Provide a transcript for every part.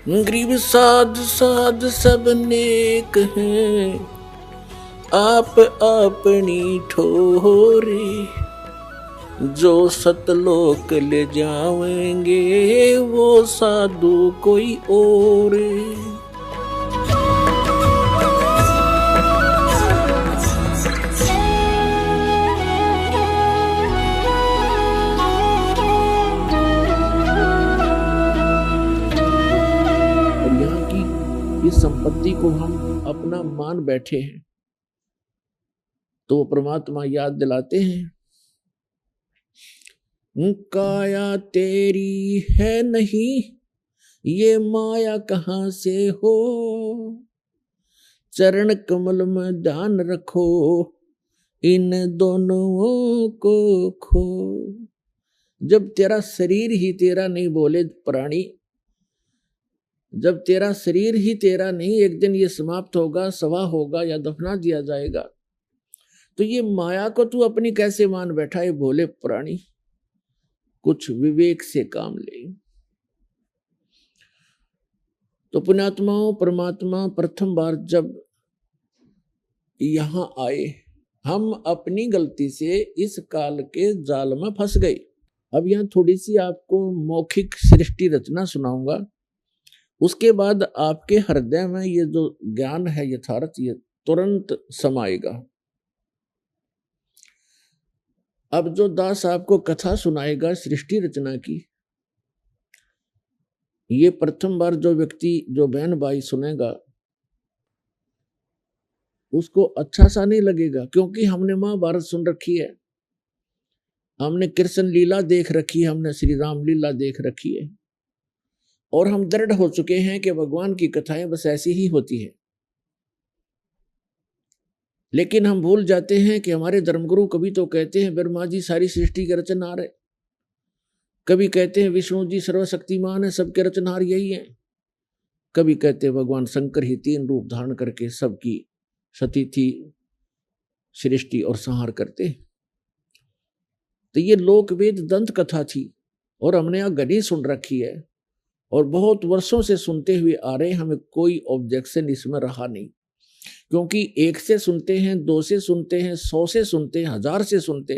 गरीब साध साध सब नेक हैं, आप अपनी ठोरे। जो सतलोक ले जाएंगे वो साधु कोई और। इस संपत्ति को हम अपना मान बैठे हैं तो परमात्मा याद दिलाते हैं, काया तेरी है नहीं ये माया कहां से हो, चरण कमल में ध्यान रखो इन दोनों को खो। जब तेरा शरीर ही तेरा नहीं, बोले प्राणी, जब तेरा शरीर ही तेरा नहीं, एक दिन ये समाप्त होगा, सवा होगा या दफना दिया जाएगा, तो ये माया को तू अपनी कैसे मान बैठा है? भोले प्राणी, कुछ विवेक से काम ले। तो पुण्यात्माओं, परमात्मा प्रथम बार जब यहां आए, हम अपनी गलती से इस काल के जाल में फंस गए। अब यहां थोड़ी सी आपको मौखिक सृष्टि रचना सुनाऊंगा, उसके बाद आपके हृदय में ये जो ज्ञान है यथार्थ, ये तुरंत समाएगा। अब जो दास आपको कथा सुनाएगा सृष्टि रचना की, ये प्रथम बार जो व्यक्ति, जो बहन भाई सुनेगा, उसको अच्छा सा नहीं लगेगा, क्योंकि हमने महाभारत सुन रखी है, हमने कृष्ण लीला देख रखी है, हमने श्री राम लीला देख रखी है, और हम दृढ़ हो चुके हैं कि भगवान की कथाएं बस ऐसी ही होती है। लेकिन हम भूल जाते हैं कि हमारे धर्मगुरु कभी तो कहते हैं ब्रह्मा जी सारी सृष्टि के रचनहार है, कभी कहते हैं विष्णु जी सर्वशक्तिमान है, सबके रचनहार यही है, कभी कहते हैं भगवान शंकर ही 3 रूप धारण करके सबकी सतिथि सृष्टि और संहार करते। तो ये लोकवेद दंत कथा थी और हमने यहाँ घड़ी सुन रखी है और बहुत वर्षों से सुनते हुए आ रहे हैं, हमें कोई ऑब्जेक्शन इसमें रहा नहीं, क्योंकि 1 से सुनते हैं, 2 से सुनते हैं, 100 से सुनते हैं, 1000 से सुनते,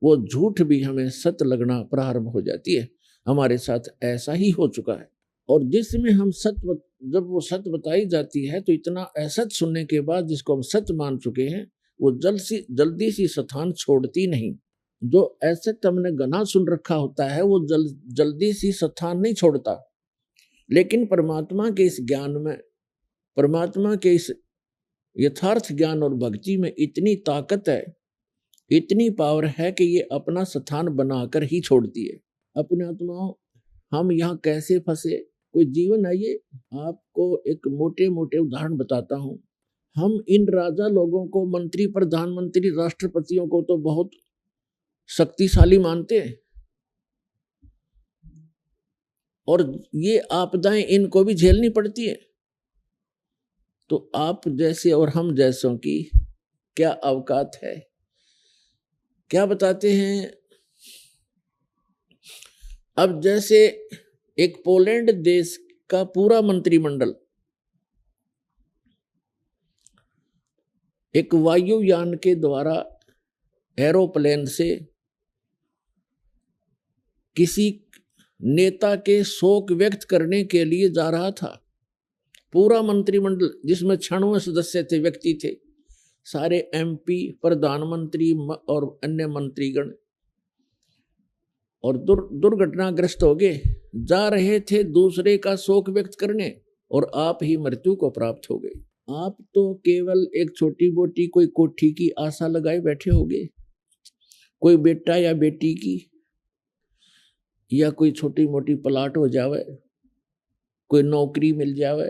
वो झूठ भी हमें सत्य लगना प्रारंभ हो जाती है। हमारे साथ ऐसा ही हो चुका है। और जिसमें हम सत्य, जब वो सत्य बताई जाती है तो इतना असत्य सुनने के बाद जिसको हम सत्य मान चुके हैं, वो जल्दी सी स्थान छोड़ती नहीं। जो असत्य हमने गना सुन रखा होता है वो जल्दी सी स्थान नहीं छोड़ता। लेकिन परमात्मा के इस ज्ञान में, परमात्मा के इस यथार्थ ज्ञान और भक्ति में इतनी ताकत है, इतनी पावर है कि ये अपना स्थान बनाकर ही छोड़ती है। अपने आत्माओं, हम यहाँ कैसे फंसे? कोई जीवन है ये? आपको एक मोटे मोटे उदाहरण बताता हूँ। हम इन राजा लोगों को, मंत्री, प्रधानमंत्री, राष्ट्रपतियों को तो बहुत शक्तिशाली मानते हैं, और ये आपदाएं इनको भी झेलनी पड़ती है। तो आप जैसे और हम जैसों की क्या औकात है? क्या बताते हैं? अब जैसे एक पोलैंड देश का पूरा मंत्रिमंडल एक वायुयान के द्वारा एरोप्लेन से किसी नेता के शोक व्यक्त करने के लिए जा रहा था। पूरा मंत्रिमंडल, जिसमें 96 सदस्य थे, व्यक्ति थे, सारे MP, प्रधानमंत्री और अन्य मंत्रीगण, और दुर्घटनाग्रस्त हो गए, जा रहे थे दूसरे का शोक व्यक्त करने, और आप ही मृत्यु को प्राप्त हो गए। आप तो केवल एक छोटी मोटी कोई कोठी की आशा लगाए बैठे होगे, कोई बेटा या बेटी की, या कोई छोटी मोटी प्लाट हो जावे, कोई नौकरी मिल जावे,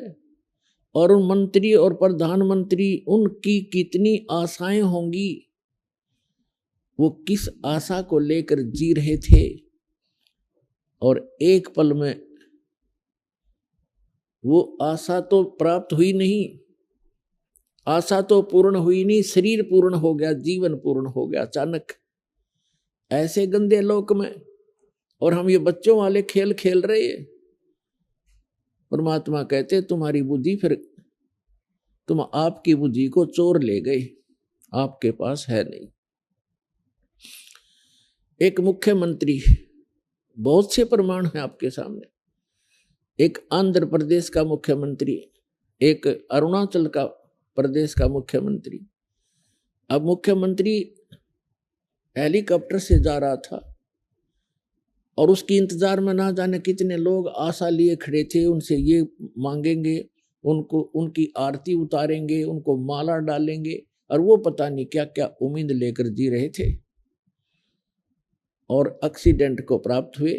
और उन मंत्री और प्रधानमंत्री, उनकी कितनी आशाएं होंगी, वो किस आशा को लेकर जी रहे थे, और एक पल में वो आशा तो प्राप्त हुई नहीं, आशा तो पूर्ण हुई नहीं, शरीर पूर्ण हो गया, जीवन पूर्ण हो गया अचानक। ऐसे गंदे लोक में, और हम ये बच्चों वाले खेल खेल रहे हैं। परमात्मा कहते तुम्हारी बुद्धि फिर तुम आपकी बुद्धि को चोर ले गए, आपके पास है नहीं। एक मुख्यमंत्री, बहुत से प्रमाण हैं आपके सामने, एक आंध्र प्रदेश का मुख्यमंत्री, एक अरुणाचल का प्रदेश का मुख्यमंत्री। अब मुख्यमंत्री हेलीकॉप्टर से जा रहा था और उसकी इंतजार में ना जाने कितने लोग आशा लिए खड़े थे, उनसे ये मांगेंगे, उनको उनकी आरती उतारेंगे, उनको माला डालेंगे, और वो पता नहीं क्या क्या उम्मीद लेकर जी रहे थे और एक्सीडेंट को प्राप्त हुए।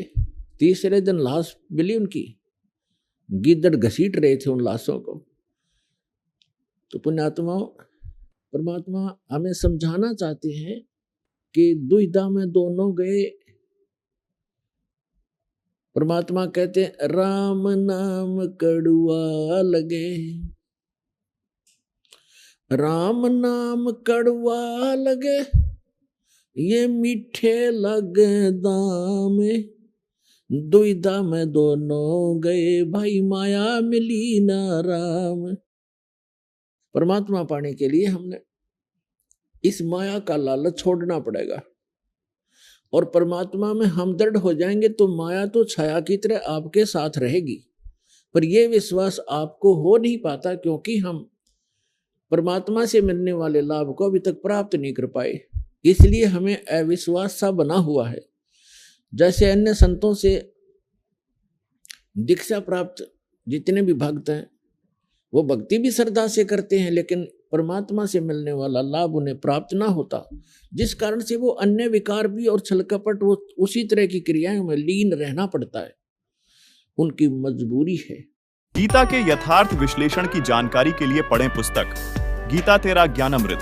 तीसरे दिन लाश मिली उनकी, गिद्दड़ घसीट रहे थे उन लाशों को। तो पुण्यात्माओं, परमात्मा हमें समझाना चाहते हैं कि दुविधा में दोनों गए। परमात्मा कहते हैं राम नाम कड़वा लगे, राम नाम कड़वा लगे, ये मीठे लगे दाम, दुविधा में दोनों गए, भाई माया मिली ना राम। परमात्मा पाने के लिए हमने इस माया का लालच छोड़ना पड़ेगा, और परमात्मा में हम दृढ़ हो जाएंगे तो माया तो छाया की तरह आपके साथ रहेगी, पर यह विश्वास आपको हो नहीं पाता क्योंकि हम परमात्मा से मिलने वाले लाभ को अभी तक प्राप्त नहीं कर पाए, इसलिए हमें अविश्वास सा बना हुआ है। जैसे अन्य संतों से दीक्षा प्राप्त जितने भी भक्त हैं वो भक्ति भी श्रद्धा से करते हैं, लेकिन परमात्मा से मिलने वाला लाभ उन्हें प्राप्त ना होता, जिस कारण से वो अन्य विकार भी और छल कपट वो उसी तरह की क्रियाओं में लीन रहना पड़ता है, उनकी मजबूरी है। गीता के यथार्थ विश्लेषण की जानकारी के लिए पढ़ें पुस्तक गीता तेरा ज्ञानामृत।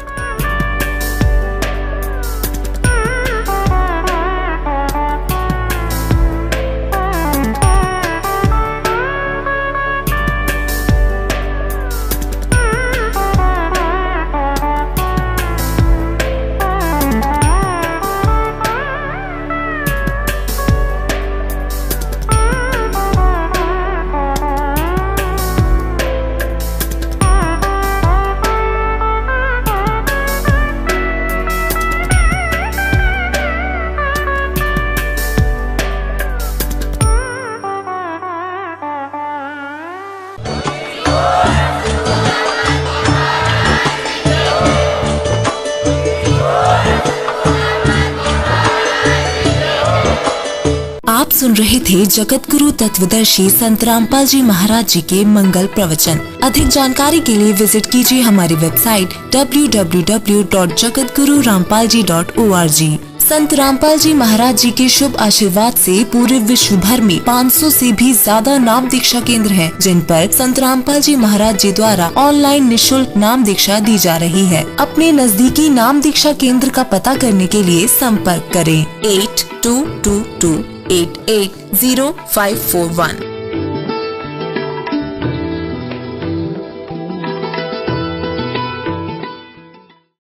आप सुन रहे थे जगत गुरु तत्वदर्शी संत रामपाल जी महाराज जी के मंगल प्रवचन। अधिक जानकारी के लिए विजिट कीजिए हमारी वेबसाइट www.jagatgururampalji.org। संत रामपाल जी महाराज जी के शुभ आशीर्वाद से पूरे विश्व भर में 500 से भी ज्यादा नाम दीक्षा केंद्र हैं, जिन पर संत रामपाल जी महाराज जी द्वारा ऑनलाइन निशुल्क नाम दीक्षा दी जा रही है। अपने नजदीकी नाम दीक्षा केंद्र का पता करने के लिए संपर्क करें 8222880541।